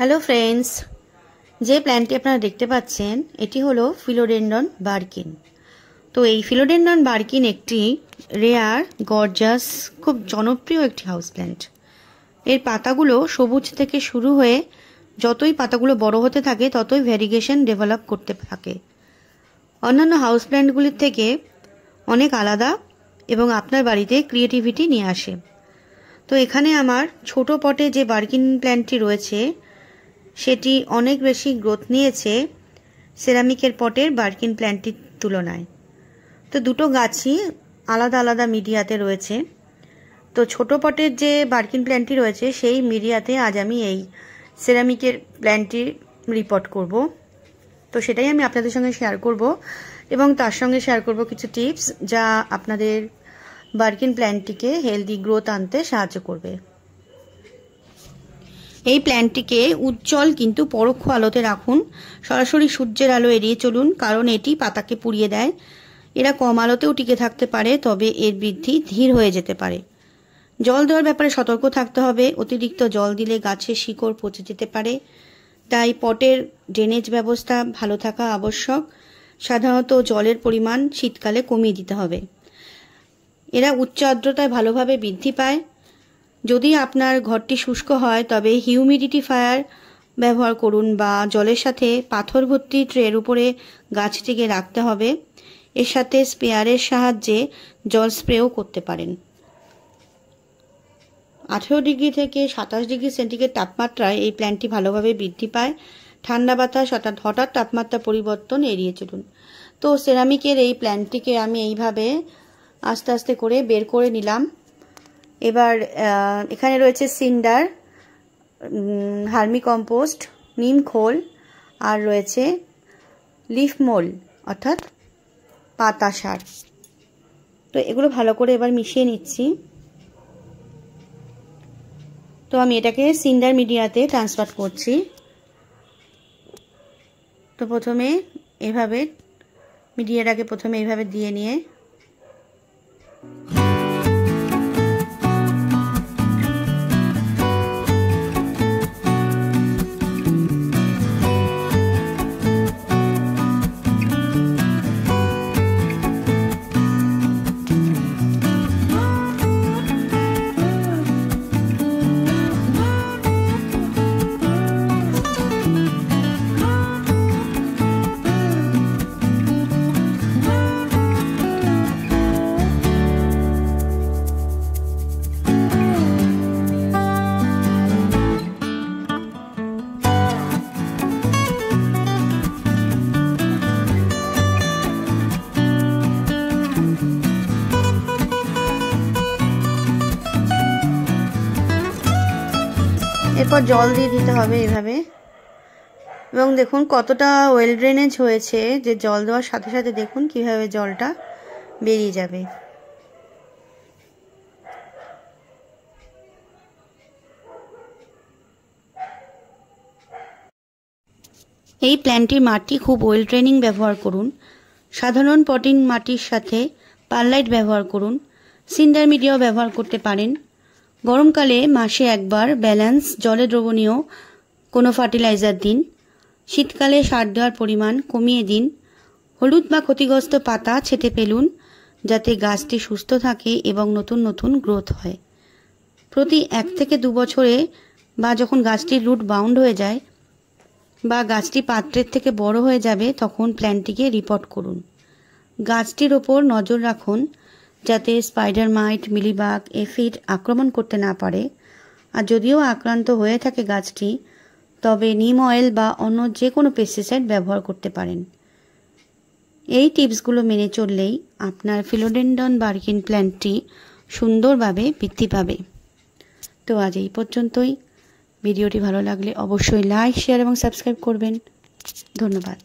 Hello friends, जे प्लांटटी आपनारा देखते पाच्छेन eighty hello philodendron Barkin. तो ये फिलोडेंड्रन बार्किन एकटी रेयार गर्जास खूब जनप्रिय एक हाउस प्लांट। एर पातागुलो सबुज थेके शुरू हये যতই পাতাগুলো বড় হতে থাকে ততই ভ্যারিগেশন ডেভেলপ করতে থাকে। অন্যান্য হাউস প্ল্যান্টগুলির থেকে অনেক আলাদা এবং আপনার বাড়িতে ক্রিয়েটিভিটি নিয়ে আসে। তো এখানে আমার ছোট পটে যে বার্কিন প্ল্যান্টটি রয়েছে সেটি অনেক বেশি গ্রোথ নিয়েছে সেরামিকের পটের বার্কিন প্ল্যান্টটির তুলনায়। তো দুটো গাছই আলাদা আলাদা মিডিয়াতে রয়েছে। তো ছোট পটের যে বার্কিন প্ল্যান্টটি রয়েছে সেই মিডিয়াতে আজ আমি এই সেরামিকের প্ল্যান্টটি রিপোর্ট করব। তো সেটাই আমি আপনাদের সঙ্গে শেয়ার করব এবং তার সঙ্গে শেয়ার করব কিছু টিপস যা আপনাদের বার্কিন প্ল্যান্টটিকে হেলদি গ্রোথ আনতে সাহায্য করবে। এই প্ল্যান্টটিকে উজ্জ্বল কিন্তু পরোক্ষ আলোতে রাখুন। সরাসরি সূর্যের আলো এড়িয়ে চলুন, কারণ এটি পাতাকে পুড়িয়ে দেয়। এরা কম আলোতেও টিকে থাকতে পারে, তবে এর বৃদ্ধি ধীর হয়ে যেতে পারে। জল দেওয়ার ব্যাপারে সতর্ক থাকতে হবে। অতিরিক্ত জল দিলে গাছের শিকড় পচে যেতে পারে, তাই পটের ড্রেনেজ ব্যবস্থা ভালো থাকা আবশ্যক। সাধারণত জলের পরিমাণ শীতকালে কমিয়ে দিতে হবে। এরা উচ্চ আর্দ্রতায় ভালোভাবে বৃদ্ধি পায়। যদি আপনার ঘরটি শুষ্ক হয় তবে হিউমিডিফায়ার ব্যবহার করুন বা জলের সাথে পাথর ভর্তি ট্রের উপরে গাছটিকে রাখতে হবে। এর সাথে স্প্রেয়ারের সাহায্যে জল স্প্রেও করতে পারেন। 18 ডিগ্রি থেকে 27 ডিগ্রি সেন্টিগ্রেড তাপমাত্রায় এই প্ল্যান্টটি ভালোভাবে বৃদ্ধি পায়। ঠান্ডা বাতাস হঠাৎ তাপমাত্রা পরিবর্তন এড়িয়ে চলুন। তো সেরামিকের এই প্ল্যান্টটিকে আমি এইভাবে আস্তে আস্তে করে বের করে নিলাম। এবার এখানে রয়েছে সিন্ডার, হার্মি কম্পোস্ট, নিম খোল আর রয়েছে লিফ মোল অর্থাৎ পাতা সার। তো এগুলো ভালো করে এবার মিশিয়ে নিচ্ছি। তো আমি এটাকে সিন্ডার মিডিয়াতে ট্রান্সফার করছি। তো প্রথমে এভাবে মিডিয়াটাকে এইভাবে দিয়ে নিয়ে এরপর জল দিয়ে দিতে হবে এভাবে। এবং দেখুন কতটা ওয়েল ড্রেনেজ হয়েছে, যে জল দেওয়ার সাথে সাথে দেখুন কিভাবে জলটা বেরিয়ে যাবে। এই প্ল্যান্টটির মাটি খুব ওয়েল ড্রেনিং ব্যবহার করুন। সাধারণ পটিং মাটির সাথে পারলাইট ব্যবহার করুন। সিন্ডার মিডিয়াও ব্যবহার করতে পারেন। গরমকালে মাসে একবার ব্যালেন্স জলে দ্রবণীয় কোনো ফার্টিলাইজার দিন। শীতকালে সার দেওয়ার পরিমাণ কমিয়ে দিন। হলুদ বা ক্ষতিগ্রস্ত পাতা ছেঁটে ফেলুন যাতে গাছটি সুস্থ থাকে এবং নতুন নতুন গ্রোথ হয়। প্রতি 1 থেকে 2 বছরে বা যখন গাছটির রুট বাউন্ড হয়ে যায় বা গাছটি পাত্রের থেকে বড় হয়ে যাবে তখন প্ল্যান্টটিকে রিপোর্ট করুন। গাছটির ওপর নজর রাখুন যাতে স্পাইডার মাইট, মিলিবাগ, এফিড আক্রমণ করতে না পারে। আর যদিও আক্রান্ত হয়ে থাকে গাছটি, তবে নিম অয়েল বা অন্য যে কোনো পেস্টিসাইড ব্যবহার করতে পারেন। এই টিপসগুলো মেনে চললেই আপনার ফিলোডেন্ড্রন বার্কিন প্ল্যান্টটি সুন্দরভাবে বৃদ্ধি পাবে। তো আজ এই পর্যন্তই। ভিডিওটি ভালো লাগলে অবশ্যই লাইক, শেয়ার এবং সাবস্ক্রাইব করবেন। ধন্যবাদ।